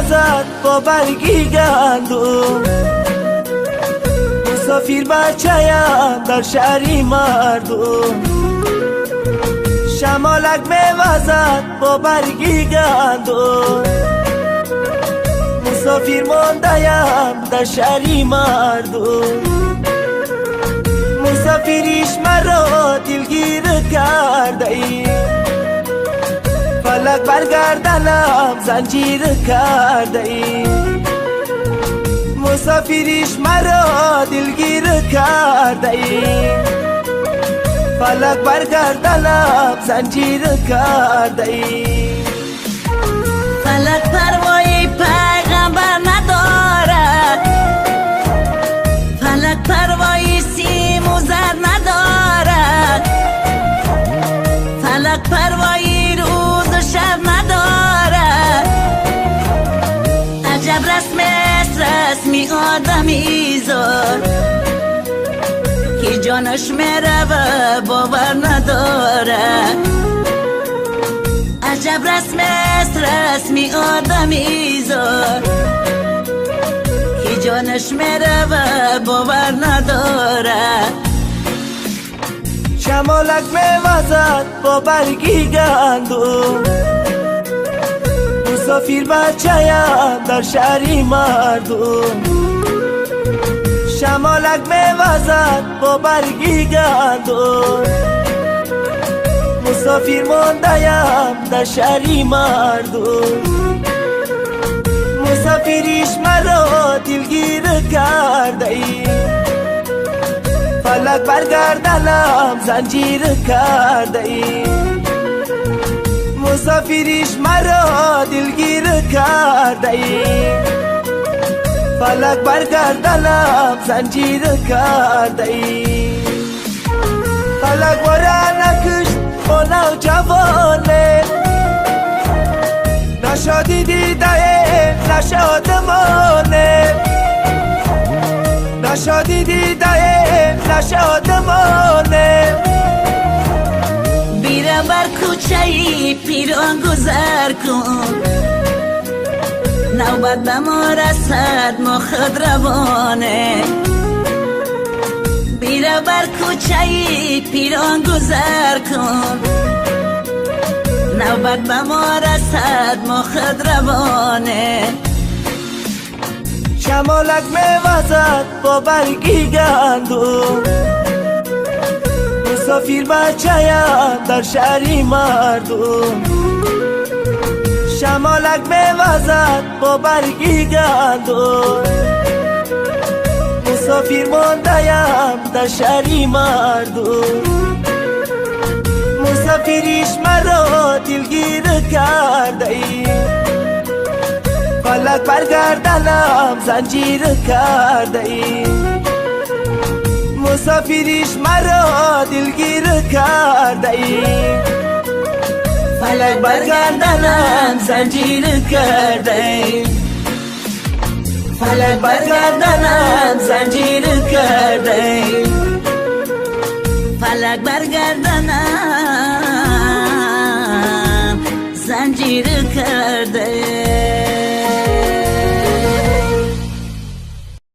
وزد با برگی گندم، مسافر بچه‌ام در شهری مردم. شمالک میوزد با برگی گندم، مسافر مانده‌ام در شهری مردم. مسافریش مرا دلگیر کرده ای، فلک برگردنم زنجیر کرده ای. مسافریش مرا دلگیر کرده ای، فلک برگردنم زنجیر کرده ای. فلک پروای پیغمبر ندارد، فلک پروای سیم و زر ندارد، فلک پروای روز و شب ندارد. عجب رسم است رسمی آدمی زار، که جانش میره و باور نداره. عجب رسم است رسمی آدمی زار، که جانش میره و باور نداره. شمالک میوزد با برگی گندم، مسافر بچه‌ام در شهری مردم. شمالک میوزد با برگی گندم، مسافر مانده‌ام در شهری مردم. مسافریش مرا دلگیر کرده ای، فلک برگردنم زنجیر کرده ای. مسافریش مرا دلگیر کرده ای، فلک برگردنم زنجیر کرده ای. فلک برا نکشت با نوجوانه، نشادی دیده نشادمانه، نشادی دیده نشادمانه. بیره بر کوچه پیران گذر کن، نوبت به ما رسد ما خود روانه. بیره بر کوچه پیران گذر کن، نوبت به ما رسد ما خود روانه. شمالک میوزد با برگی گندم، مسافر بچه‌ام در شهری مردم. شمالک میوزد با برگی گندم، مسافر مانده‌ام در شهری مردم. مسافریش مرا دلگیر کرده ای، فلک برگردنم زنجیر کرده ای. مسافریش مرا دلگیر کرده ای، فلک برگردنم زنجیر کرده ای. فلک برگردنم زنجیر کرده ای، فلک برگردنم زنجیر کرده.